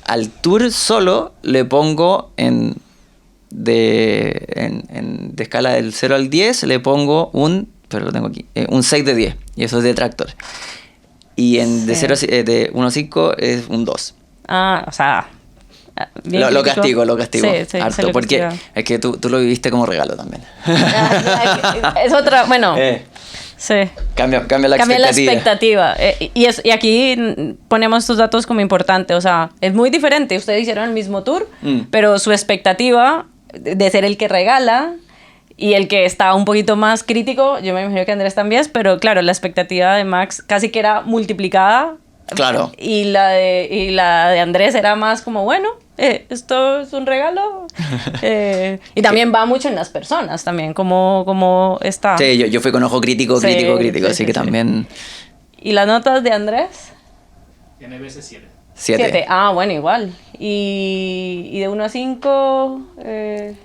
al tour solo le pongo de escala del 0 al 10, le pongo pero lo tengo aquí, un 6 de 10. Y eso es de Tractor. Y Sí. de 1 a 5 es un 2. Ah, o sea, bien Lo crítico. castigo. Sí, sí, harto, se lo porque castiga. es que tú lo viviste como regalo también. Es otra, bueno, sí. Cambia la Cambia la expectativa. expectativa. Y aquí ponemos estos datos como importante. O sea, es muy diferente. Ustedes hicieron el mismo tour, pero su expectativa de ser el que regala y el que está un poquito más crítico, yo me imagino que Andrés también, pero claro, la expectativa de Max casi que era multiplicada. Claro. Y la de Andrés era más como, bueno, esto es un regalo. Y también va mucho en las personas, también, como está. Sí, yo fui con ojo crítico, Sí, crítico, sí, así sí, que sí. también ¿Y las notas de Andrés? NBS 7. 7. Ah, bueno, igual. Y de 1 a 5... 3.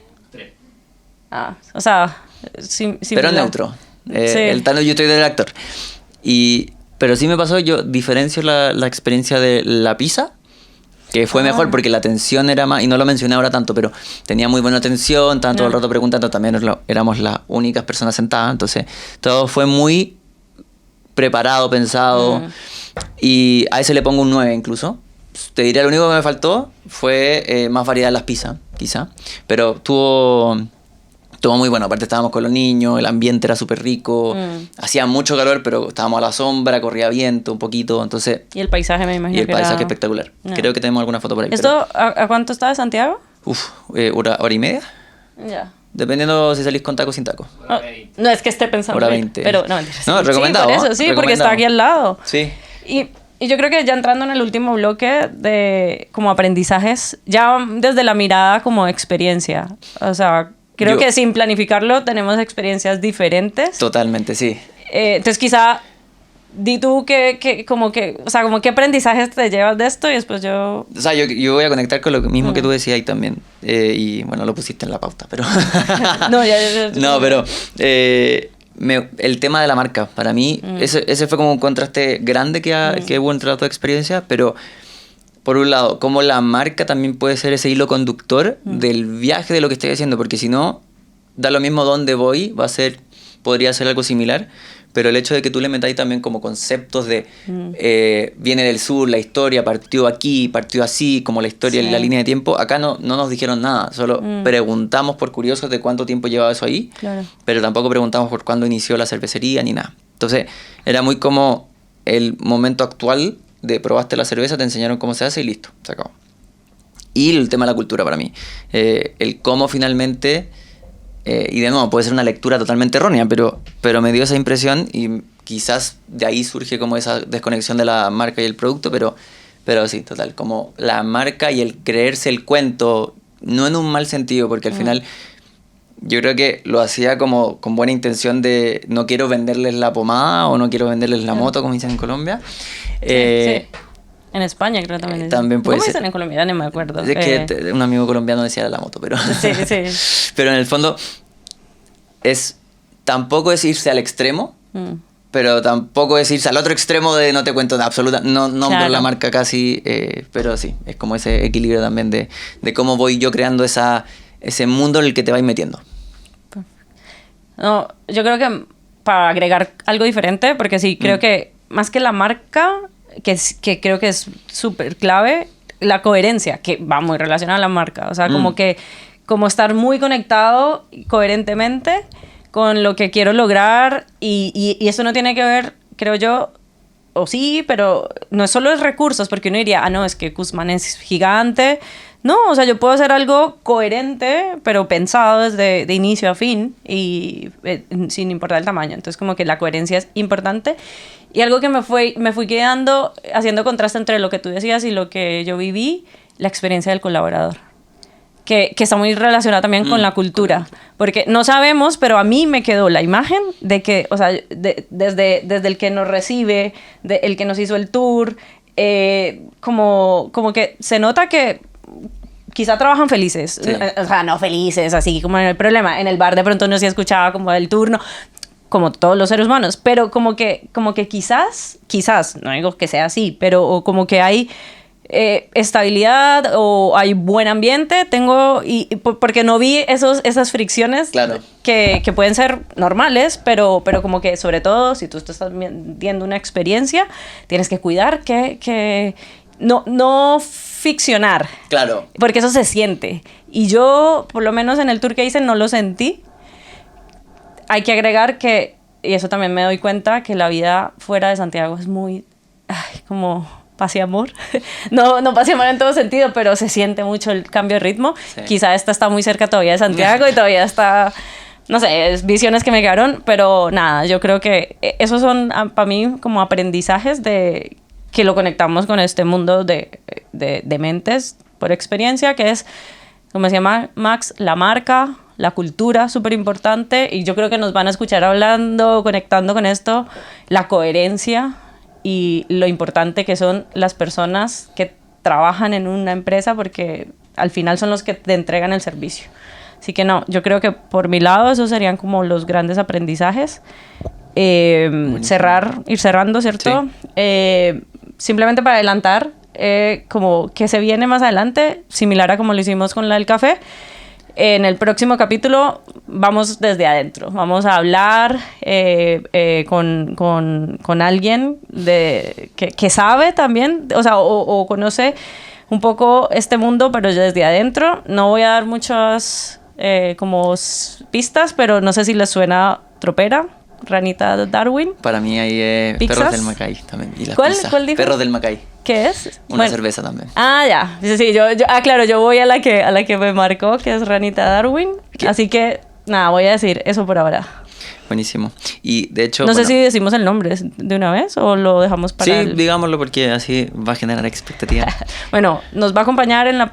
o sea, Pero similar. neutro. Sí. El Tano, yo estoy del actor. Pero sí me pasó, yo diferencio la experiencia de la pizza, que fue mejor porque la atención era más, y no lo mencioné ahora tanto, pero tenía muy buena atención, estaban todo el rato preguntando, también éramos las únicas personas sentadas, entonces todo fue muy preparado, pensado, y a ese le pongo un 9 incluso. Te diría, lo único que me faltó fue más variedad en las pizzas, quizá, pero estuvo muy bueno. Aparte estábamos con los niños, el ambiente era súper rico, hacía mucho calor, pero estábamos a la sombra, corría viento un poquito, entonces... Y el paisaje me imagino Y el que paisaje era... espectacular. No. Creo que tenemos alguna foto por ahí. ¿Esto a cuánto está de Santiago? Hora y media, Ya. dependiendo si salís con taco o sin taco. Oh, no es que esté pensando. Hora ir, 20. Pero no, mentiras. No, recomendado, Sí, por eso, sí, porque está recomendado. aquí al lado. Sí. Y yo creo que ya entrando en el último bloque de como aprendizajes, ya desde la mirada como experiencia. O sea, creo que sin planificarlo tenemos experiencias diferentes. Totalmente, sí. Entonces quizá di tú como qué aprendizajes te llevas de esto y después yo... O sea, yo voy a conectar con lo mismo que tú decías ahí también. Y bueno, lo pusiste en la pauta, pero... No, ya. No, pero el tema de la marca, para mí, ese fue como un contraste grande que hubo entre las dos experiencias, pero por un lado, como la marca también puede ser ese hilo conductor del viaje de lo que estoy haciendo, porque si no, da lo mismo dónde voy, podría ser algo similar, pero el hecho de que tú le metáis también como conceptos de viene del sur, la historia partió aquí, partió así, como la historia Sí. y la línea de tiempo, acá no nos dijeron nada, solo preguntamos por curiosos de cuánto tiempo llevaba eso ahí, Claro. pero tampoco preguntamos por cuándo inició la cervecería ni nada. Entonces, era muy como el momento actual de probaste la cerveza, te enseñaron cómo se hace y listo, se acabó. Y el tema de la cultura para mí, el cómo finalmente... y de nuevo, puede ser una lectura totalmente errónea, pero me dio esa impresión y quizás de ahí surge como esa desconexión de la marca y el producto, pero sí, total, como la marca y el creerse el cuento, no en un mal sentido, porque al final yo creo que lo hacía como con buena intención de no quiero venderles la pomada o no quiero venderles la moto, como dicen en Colombia. Sí. En España creo también. También puede ¿Cómo ser. dicen en Colombia? No me acuerdo. Es que un amigo colombiano decía la moto, pero... Sí, sí. Pero en el fondo tampoco es irse al extremo, pero tampoco es irse al otro extremo de no te cuento nada, absoluta, no nombro Claro. la marca casi, pero sí, es como ese equilibrio también de cómo voy yo creando ese mundo en el que te vais metiendo. No, yo creo que para agregar algo diferente, porque sí, creo que más que la marca, que creo que es súper clave, la coherencia, que va muy relacionada a la marca. O sea, como estar muy conectado coherentemente con lo que quiero lograr y eso no tiene que ver, creo yo, o sí, pero no solo es recursos, porque uno diría, no, es que Guzmán es gigante. No, o sea, yo puedo hacer algo coherente, pero pensado desde de inicio a fin y sin importar el tamaño. Entonces, como que la coherencia es importante. Y algo que me fui quedando, haciendo contraste entre lo que tú decías y lo que yo viví, la experiencia del colaborador. Que está muy relacionada también con la cultura. Porque no sabemos, pero a mí me quedó la imagen de que, o sea, desde el que nos recibe, el que nos hizo el tour, como que se nota que quizá trabajan felices. Sí. O sea, no felices, así como en el problema. En el bar de pronto no se escuchaba como el turno, como todos los seres humanos, pero como que quizás, no digo que sea así, pero o como que hay estabilidad o hay buen ambiente, porque no vi esas fricciones Claro. que pueden ser normales, pero como que sobre todo si tú estás viendo una experiencia, tienes que cuidar que no ficcionar. Claro. Porque eso se siente. Y yo, por lo menos en el tour que hice, no lo sentí. Hay que agregar que, y eso también me doy cuenta, que la vida fuera de Santiago es muy, como paz y amor. No paz y amor en todo sentido, pero se siente mucho el cambio de ritmo. Sí. Quizá esta está muy cerca todavía de Santiago y todavía está, no sé, es visiones que me quedaron, pero nada, yo creo que esos son para mí como aprendizajes de que lo conectamos con este mundo de mentes por experiencia, que es, como decía Max, la marca, la cultura, súper importante, y yo creo que nos van a escuchar hablando, conectando con esto, la coherencia y lo importante que son las personas que trabajan en una empresa, porque al final son los que te entregan el servicio. Así que no, yo creo que por mi lado esos serían como los grandes aprendizajes. Ir cerrando, ¿cierto? Sí. Simplemente para adelantar, como que se viene más adelante, similar a como lo hicimos con la del café. En el próximo capítulo vamos desde adentro, vamos a hablar con alguien que sabe también, o sea, o conoce un poco este mundo, pero desde adentro. No voy a dar muchas como pistas, pero no sé si les suena Tropera, Ranita Darwin. Para mí hay ¿Pizzas? Perros del Macay también. Y las ¿Cuál pizzas. dijo? Perros del Macay. ¿Qué es? Una cerveza también. Ah, ya. Sí, claro, yo voy a la que me marcó, que es Ranita Darwin. ¿Qué? Así que, nada, voy a decir eso por ahora. Buenísimo. Y de hecho... No sé bueno, si decimos el nombre de una vez o lo dejamos para sí, digámoslo porque así va a generar expectativa. Bueno, nos va a acompañar en el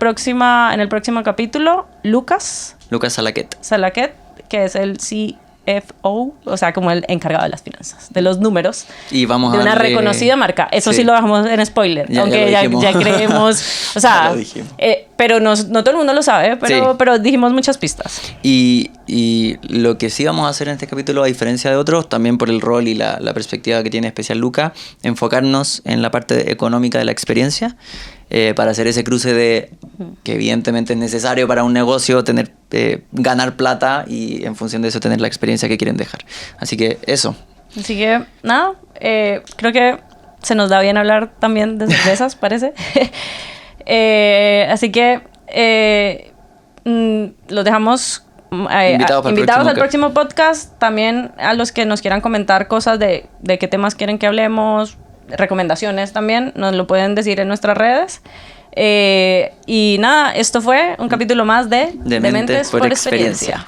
próximo capítulo Lucas Lucas Salaquet. Salaquet, que es el CFO, o sea, como el encargado de las finanzas, de los números, Y vamos de a una darle- reconocida marca. Eso sí, Sí. lo dejamos en spoiler, Ya aunque lo dijimos. ya creemos, o Ya sea, lo dijimos. pero no todo el mundo lo sabe, Sí. pero dijimos muchas pistas. Y lo que sí vamos a hacer en este capítulo, a diferencia de otros, también por el rol y la perspectiva que tiene especial Luca, enfocarnos en la parte económica de la experiencia, para hacer ese cruce de que evidentemente es necesario para un negocio tener ganar plata y en función de eso tener la experiencia que quieren dejar. Así que eso. Así que, nada, creo que se nos da bien hablar también de cervezas, parece. Así que los dejamos Invitados para el al próximo podcast. También a los que nos quieran comentar cosas de qué temas quieren que hablemos, recomendaciones también, nos lo pueden decir en nuestras redes. Y nada, esto fue un capítulo más de Dementes por experiencia.